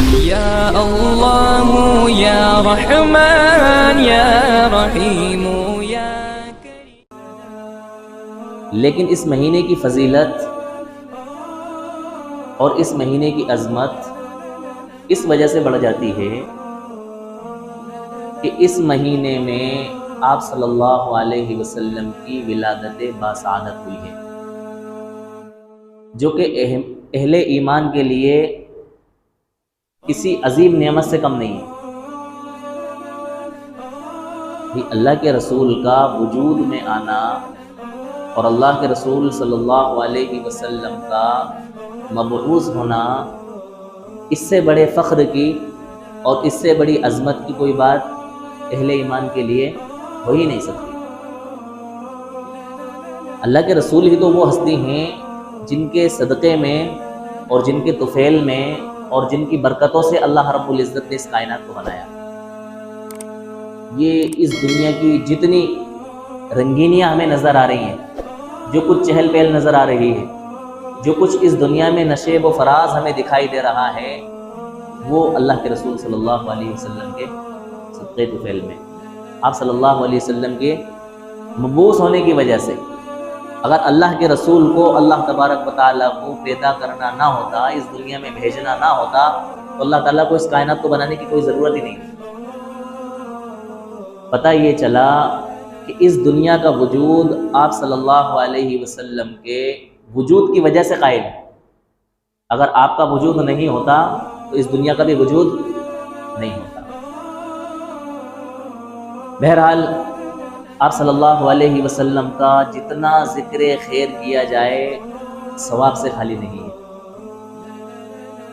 یا اللہ یا رحمان یا رحیم یا کریم۔ لیکن اس مہینے کی فضیلت اور اس مہینے کی عظمت اس وجہ سے بڑھ جاتی ہے کہ اس مہینے میں آپ صلی اللہ علیہ وسلم کی ولادت باسعادت ہوئی ہے، جو کہ اہل ایمان کے لیے کسی عظیم نعمت سے کم نہیں ہے۔ اللہ کے رسول کا وجود میں آنا اور اللہ کے رسول صلی اللہ علیہ وسلم کا مبعوث ہونا، اس سے بڑے فخر کی اور اس سے بڑی عظمت کی کوئی بات اہل ایمان کے لیے ہو ہی نہیں سکتی۔ اللہ کے رسول ہی تو وہ ہستی ہیں جن کے صدقے میں اور جن کے طفیل میں اور جن کی برکتوں سے اللہ رب العزت نے اس کائنات کو بنایا۔ یہ اس دنیا کی جتنی رنگینیاں ہمیں نظر آ رہی ہیں، جو کچھ چہل پہل نظر آ رہی ہے، جو کچھ اس دنیا میں نشیب و فراز ہمیں دکھائی دے رہا ہے، وہ اللہ کے رسول صلی اللہ علیہ وسلم کے صدقے طفیل میں، آپ صلی اللہ علیہ وسلم کے مبعوث ہونے کی وجہ سے۔ اگر اللہ کے رسول کو اللہ تبارک و تعالیٰ کو پیدا کرنا نہ ہوتا، اس دنیا میں بھیجنا نہ ہوتا، تو اللہ تعالیٰ کو اس کائنات کو بنانے کی کوئی ضرورت ہی نہیں تھی۔ پتہ یہ چلا کہ اس دنیا کا وجود آپ صلی اللہ علیہ وسلم کے وجود کی وجہ سے قائم ہے۔ اگر آپ کا وجود نہیں ہوتا تو اس دنیا کا بھی وجود نہیں ہوتا۔ بہرحال آپ صلی اللہ علیہ وسلم کا جتنا ذکر خیر کیا جائے ثواب سے خالی نہیں ہے،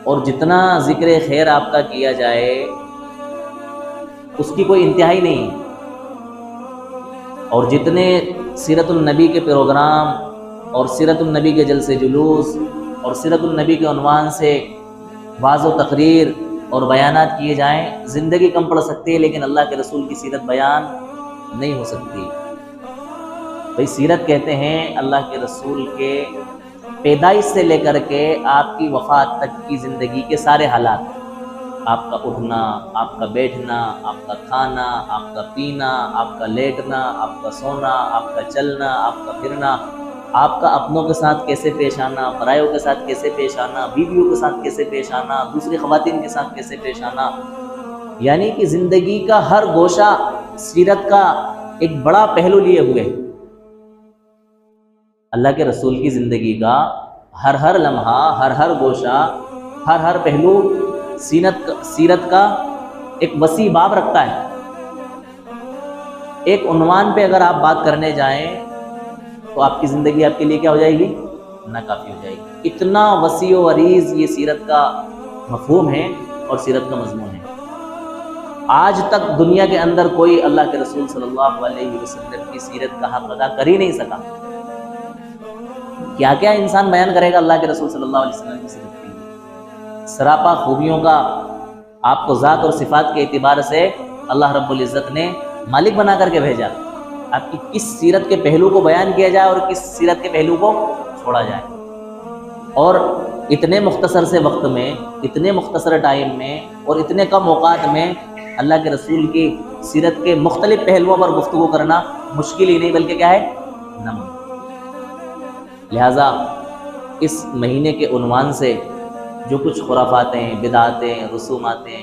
اور جتنا ذکر خیر آپ کا کیا جائے اس کی کوئی انتہائی نہیں ہے، اور جتنے سیرت النبی کے پروگرام اور سیرت النبی کے جلسے جلوس اور سیرت النبی کے عنوان سے واعظ و تقریر اور بیانات کیے جائیں، زندگی کم پڑ سکتی ہے لیکن اللہ کے رسول کی سیرت بیان نہیں ہو سکتی۔ بھئی سیرت کہتے ہیں اللہ کے رسول کے پیدائش سے لے کر کے آپ کی وفات تک کی زندگی کے سارے حالات، آپ کا اٹھنا، آپ کا بیٹھنا، آپ کا کھانا، آپ کا پینا، آپ کا لیٹنا، آپ کا سونا، آپ کا چلنا، آپ کا پھرنا، آپ کا اپنوں کے ساتھ کیسے پیش آنا، پرایوں کے ساتھ کیسے پیش آنا، بیویوں کے ساتھ کیسے پیش آنا، دوسری خواتین کے ساتھ کیسے پیش آنا، یعنی کہ زندگی کا ہر گوشہ سیرت کا ایک بڑا پہلو لیے ہوئے ہے۔ اللہ کے رسول کی زندگی کا ہر لمحہ، ہر گوشہ، ہر پہلو سیرت کا ایک وسیع باب رکھتا ہے۔ ایک عنوان پہ اگر آپ بات کرنے جائیں تو آپ کی زندگی آپ کے لیے کیا ہو جائے گی؟ ناکافی ہو جائے گی۔ اتنا وسیع و عریض یہ سیرت کا مفہوم ہے اور سیرت کا مضمون ہے۔ آج تک دنیا کے اندر کوئی اللہ کے رسول صلی اللہ علیہ وسلم کی سیرت کا حق ادا کر ہی نہیں سکا۔ کیا کیا انسان بیان کرے گا اللہ کے رسول صلی اللہ علیہ وسلم کی سیرت کی؟ سراپا خوبیوں کا آپ کو ذات اور صفات کے اعتبار سے اللہ رب العزت نے مالک بنا کر کے بھیجا۔ آپ کی کس سیرت کے پہلو کو بیان کیا جائے اور کس سیرت کے پہلو کو چھوڑا جائے، اور اتنے مختصر سے وقت میں، اتنے مختصر ٹائم میں اور اتنے کم اوقات میں اللہ کے رسول کی سیرت کے مختلف پہلوؤں پر گفتگو کرنا مشکل ہی نہیں بلکہ کیا ہے؟ ناممکن۔ لہٰذا اس مہینے کے عنوان سے جو کچھ خرافاتیں، بدعاتیں، رسوماتیں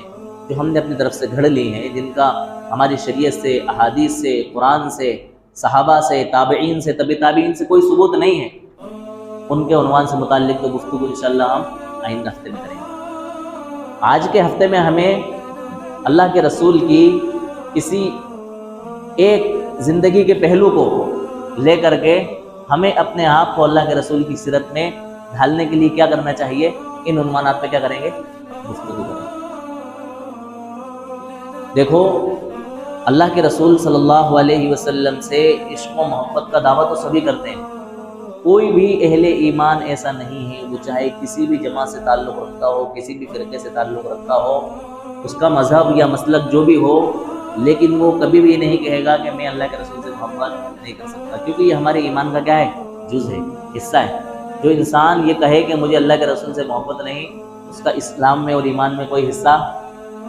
جو ہم نے اپنی طرف سے گھڑ لی ہیں، جن کا ہماری شریعت سے، احادیث سے، قرآن سے، صحابہ سے، تابعین سے، تبع تابعین سے کوئی ثبوت نہیں ہے، ان کے عنوان سے متعلق تو گفتگو انشاءاللہ ہم آئندہ ہفتے میں کریں گے۔ آج کے ہفتے میں ہمیں اللہ کے رسول کی کسی ایک زندگی کے پہلو کو لے کر کے ہمیں اپنے آپ کو اللہ کے رسول کی سیرت میں ڈھالنے کے لیے کیا کرنا چاہیے، ان عنوانات پہ کیا کریں گے؟ گفتگو کریں گے۔ دیکھو، اللہ کے رسول صلی اللہ علیہ وسلم سے عشق و محبت کا دعویٰ تو سبھی کرتے ہیں، کوئی بھی اہل ایمان ایسا نہیں ہے، وہ چاہے کسی بھی جماعت سے تعلق رکھتا ہو، کسی بھی فرقے سے تعلق رکھتا ہو، اس کا مذہب یا مسلک جو بھی ہو، لیکن وہ کبھی بھی یہ نہیں کہے گا کہ میں اللہ کے رسول سے محبت نہیں کر سکتا، کیونکہ یہ ہمارے ایمان کا کیا ہے؟ جز ہے، حصہ ہے۔ جو انسان یہ کہے کہ مجھے اللہ کے رسول سے محبت نہیں، تو اس کا اسلام میں اور ایمان میں کوئی حصہ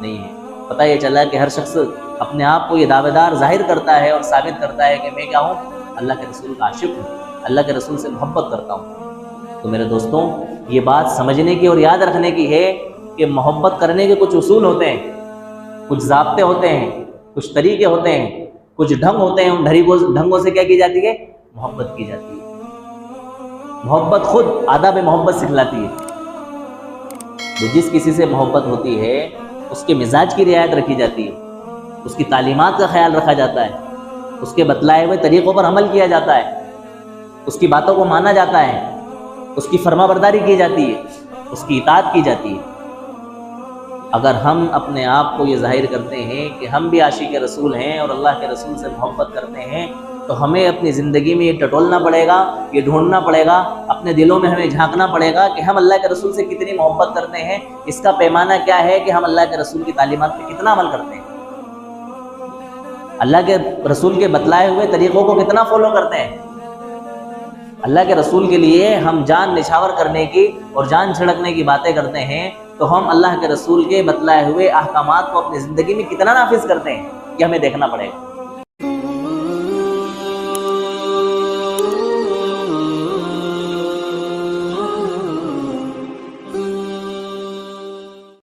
نہیں ہے۔ پتہ یہ چلا کہ ہر شخص اپنے آپ کو یہ دعوے دار ظاہر کرتا ہے اور ثابت کرتا ہے کہ میں کیا ہوں، اللہ کے رسول کا عاشق ہوں، اللہ کے رسول سے محبت کرتا ہوں۔ تو میرے دوستوں، یہ بات سمجھنے کی اور یاد رکھنے کی ہے کہ محبت کرنے کے کچھ اصول ہوتے ہیں، کچھ ضابطے ہوتے ہیں، کچھ طریقے ہوتے ہیں، کچھ ڈھنگ ہوتے ہیں۔ ان ڈھنگوں سے کیا کی جاتی ہے؟ محبت کی جاتی ہے۔ محبت خود آداب محبت سکھلاتی ہے۔ جو جس کسی سے محبت ہوتی ہے اس کے مزاج کی رعایت رکھی جاتی ہے، اس کی تعلیمات کا خیال رکھا جاتا ہے، اس کے بتلائے ہوئے طریقوں پر عمل کیا جاتا ہے، اس کی باتوں کو مانا جاتا ہے، اس کی فرما برداری کی جاتی ہے، اس کی اطاعت کی جاتی ہے۔ اگر ہم اپنے آپ کو یہ ظاہر کرتے ہیں کہ ہم بھی عاشق رسول ہیں اور اللہ کے رسول سے محبت کرتے ہیں، تو ہمیں اپنی زندگی میں یہ ٹٹولنا پڑے گا، یہ ڈھونڈنا پڑے گا، اپنے دلوں میں ہمیں جھانکنا پڑے گا کہ ہم اللہ کے رسول سے کتنی محبت کرتے ہیں۔ اس کا پیمانہ کیا ہے کہ ہم اللہ کے رسول کی تعلیمات پہ کتنا عمل کرتے ہیں، اللہ کے رسول کے بتلائے ہوئے طریقوں کو کتنا فالو کرتے ہیں۔ اللہ کے رسول کے لیے ہم جان نچھاور کرنے کی اور جان چھڑکنے کی باتیں کرتے ہیں، تو ہم اللہ کے رسول کے بتلائے ہوئے احکامات کو اپنی زندگی میں کتنا نافذ کرتے ہیں، یہ ہمیں دیکھنا پڑے گا۔